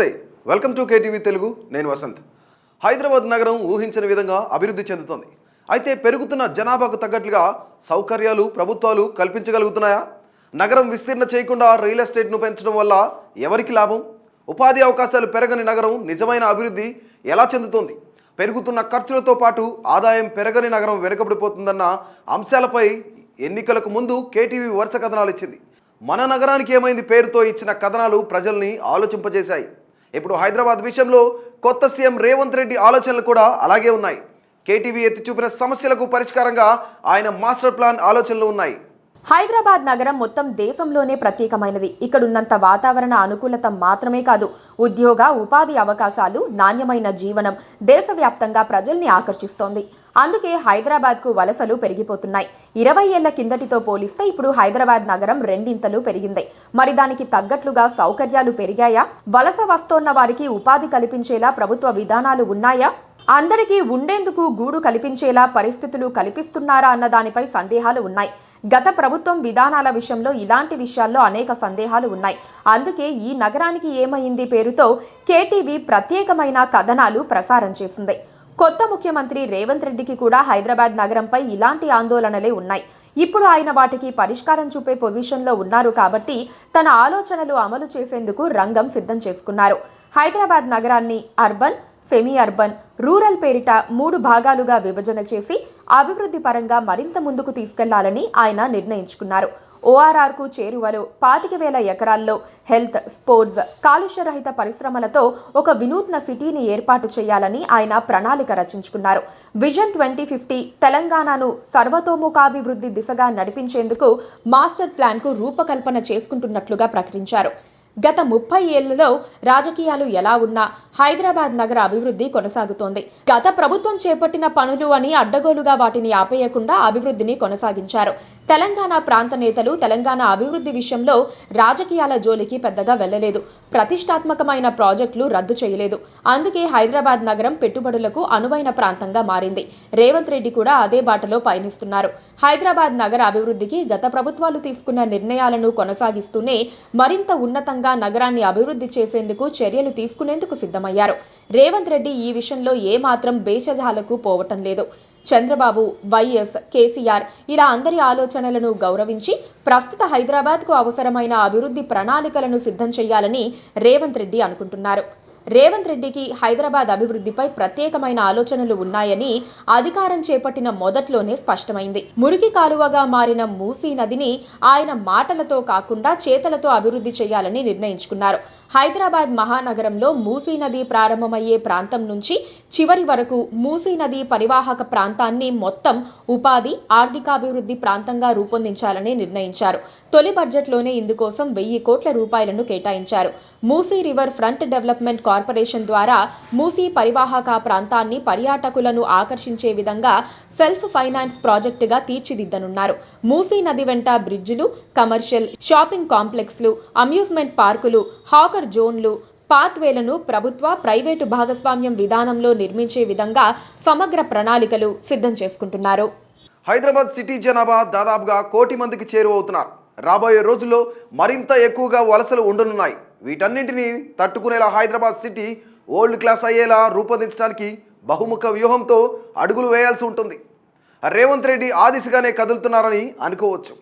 నమస్తే, welcome to KTV Telugu. నేను వసంత్. హైదరాబాద్ నగరం ఊహించిన విధంగా అభివృద్ధి చెందుతోంది. అయితే పెరుగుతున్న జనాభాకు తగ్గట్లుగా సౌకర్యాలు ప్రభుత్వాలు కల్పించగలుగుతున్నాయా? నగరం విస్తీర్ణ చేయకుండా రియల్ ఎస్టేట్ను పెంచడం వల్ల ఎవరికి లాభం? ఉపాధి అవకాశాలు పెరగని నగరం నిజమైన అభివృద్ధి ఎలా చెందుతోంది? పెరుగుతున్న ఖర్చులతో పాటు ఆదాయం పెరగని నగరం వెనుకబడిపోతుందన్న అంశాలపై ఎన్నికలకు ముందు కేటీవీ వరుస కథనాలు ఇచ్చింది. మన నగరానికి ఏమైంది పేరుతో ఇచ్చిన కథనాలు ప్రజల్ని ఆలోచింపజేశాయి. ఇప్పుడు హైదరాబాద్ విషయంలో కొత్త సీఎం రేవంత్ రెడ్డి ఆలోచనలు కూడా అలాగే ఉన్నాయి. కేటీవీ ఎత్తి చూపిన సమస్యలకు పరిష్కారంగా ఆయన మాస్టర్ ప్లాన్ ఆలోచనలు ఉన్నాయి. హైదరాబాద్ నగరం మొత్తం దేశంలోనే ప్రత్యేకమైనది. ఇక్కడున్నంత వాతావరణ అనుకూలత మాత్రమే కాదు, ఉద్యోగ ఉపాధి అవకాశాలు, నాణ్యమైన జీవనం దేశవ్యాప్తంగా ప్రజల్ని ఆకర్షిస్తోంది. అందుకే హైదరాబాద్కు వలసలు పెరిగిపోతున్నాయి. 20 ఏళ్ల కిందటితో పోలిస్తే ఇప్పుడు హైదరాబాద్ నగరం రెండింతలు పెరిగింది. మరి దానికి తగ్గట్లుగా సౌకర్యాలు పెరిగాయా? వలస వస్తోన్న వారికి ఉపాధి కల్పించేలా ప్రభుత్వ విధానాలు ఉన్నాయా? అందరికీ ఉండేందుకు గూడు కల్పించేలా పరిస్థితులు కల్పిస్తున్నారా అన్న దానిపై సందేహాలు ఉన్నాయి. గత ప్రభుత్వం విధానాల విషయంలో ఇలాంటి విషయాల్లో అనేక సందేహాలు ఉన్నాయి. అందుకే ఈ నగరానికి ఏమైంది పేరుతో కేటీవీ ప్రత్యేకమైన కథనాలు ప్రసారం చేసింది. కొత్త ముఖ్యమంత్రి రేవంత్ రెడ్డికి కూడా హైదరాబాద్ నగరంపై ఇలాంటి ఆందోళనలే ఉన్నాయి. ఇప్పుడు ఆయన వాటికి పరిష్కారం చూపే పొజిషన్లో ఉన్నారు కాబట్టి తన ఆలోచనలు అమలు చేసేందుకు రంగం సిద్ధం చేసుకున్నారు. హైదరాబాద్ నగరాన్ని అర్బన్, సెమీ అర్బన్, రూరల్ పేరిట 3 భాగాలుగా విభజన చేసి అభివృద్ధి పరంగా మరింత ముందుకు తీసుకెళ్లాలని ఆయన నిర్ణయించుకున్నారు. ఓఆర్ఆర్కు చేరువలో 25,000 ఎకరాల్లో హెల్త్, స్పోర్ట్స్, కాలుష్యరహిత పరిశ్రమలతో ఒక వినూత్న సిటీని ఏర్పాటు చేయాలని ఆయన ప్రణాళిక రచించుకున్నారు. విజన్ 2050 తెలంగాణను సర్వతోముఖాభివృద్ధి దిశగా నడిపించేందుకు మాస్టర్ ప్లాన్కు రూపకల్పన చేసుకుంటున్నట్లుగా ప్రకటించారు. గత 30 ఏళ్లలో రాజకీయాలు ఎలా ఉన్నా హైదరాబాద్ నగర అభివృద్ధి కొనసాగుతోంది. గత ప్రభుత్వం చేపట్టిన పనులు అని అడ్డగోలుగా వాటిని ఆపేయకుండా అభివృద్ధిని కొనసాగించారు. తెలంగాణ ప్రాంత నేతలు తెలంగాణ అభివృద్ధి విషయంలో రాజకీయాల జోలికి పెద్దగా వెళ్లలేదు. ప్రతిష్టాత్మకమైన ప్రాజెక్టులు రద్దు చేయలేదు. అందుకే హైదరాబాద్ నగరం పెట్టుబడులకు అనువైన ప్రాంతంగా మారింది. రేవంత్ రెడ్డి కూడా అదే బాటలో పయనిస్తున్నారు. హైదరాబాద్ నగర అభివృద్ధికి గత ప్రభుత్వాలు తీసుకున్న నిర్ణయాలను కొనసాగిస్తూనే మరింత ఉన్నతంగా నగరాన్ని అభివృద్ధి చేసేందుకు చర్యలు తీసుకునేందుకు సిద్ధమయ్యారు. రేవంత్ రెడ్డి ఈ విషయంలో ఏమాత్రం బేషజాలకు పోవటం లేదు. చంద్రబాబు, వైఎస్, కేసీఆర్ ఇలా అందరి ఆలోచనలను గౌరవించి ప్రస్తుత హైదరాబాద్కు అవసరమైన అభివృద్ధి ప్రణాళికలను సిద్ధం చేయాలని రేవంత్ రెడ్డి అనుకుంటున్నారు. రేవంత్ రెడ్డికి హైదరాబాద్ అభివృద్ధిపై ప్రత్యేకమైన ఆలోచనలు ఉన్నాయని అధికారం చేపట్టిన మొదట్లోనే స్పష్టమైంది. మురికి కాలువగా మారిన మూసీ నదిని ఆయన మాటలతో కాకుండా చేతలతో అభివృద్ధి చేయాలని నిర్ణయించుకున్నారు. హైదరాబాద్ మహానగరంలో మూసీ నది ప్రారంభమయ్యే ప్రాంతం నుంచి చివరి వరకు మూసీ నది పరివాహక ప్రాంతాన్ని మొత్తం ఉపాధి, ఆర్థికాభివృద్ధి ప్రాంతంగా రూపొందించాలని నిర్ణయించారు. తొలి బడ్జెట్లోనే ఇందుకోసం 1,000 కోట్ల రూపాయలను కేటాయించారు. Musi river front development corporation ద్వారా మూసీ పరివాహక ప్రాంతాన్ని పర్యాటకులను ఆకర్షించే విధంగా సెల్ఫ్ ఫైనాన్స్ ప్రాజెక్టుగా తీర్చిదిద్దనున్నారు. మూసీ నది వెంట బ్రిడ్జిలు, కమర్షియల్, షాపింగ్ కాంప్లెక్స్లు, అమ్యూజ్మెంట్ పార్కులు, హాకర్ జోన్లు, పాత్వేలను ప్రభుత్వ, ప్రైవేటు భాగస్వామ్యం విధానంలో నిర్మించే విధంగా సమగ్ర ప్రణాళికలు సిద్ధం చేసుకుంటున్నారు. హైదరాబాద్ సిటీ జనాభా దాదాపుగా 1 కోటి మందికి చేరువవుతున్నారు. రాబోయే రోజుల్లో మరింత ఎక్కువగా వలసలు ఉండనున్నాయి. వీటన్నింటినీ తట్టుకునేలా హైదరాబాద్ సిటీ వరల్డ్ క్లాస్ అయ్యేలా రూపొందించడానికి బహుముఖ వ్యూహంతో అడుగులు వేయాల్సి ఉంటుంది. రేవంత్ రెడ్డి ఆ దిశగానే కదులుతున్నారని అనుకోవచ్చు.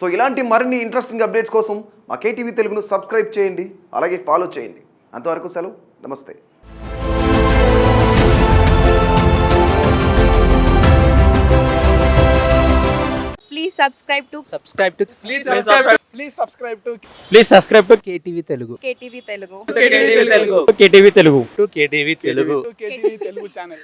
సో ఇలాంటి మరిన్ని ఇంట్రెస్టింగ్ అప్డేట్స్ కోసం మా కేటీవీ తెలుగును సబ్స్క్రైబ్ చేయండి, అలాగే ఫాలో చేయండి. అంతవరకు సెలవు, నమస్తే. Please subscribe to KTV Telugu. KTV Telugu. KTV Telugu channel.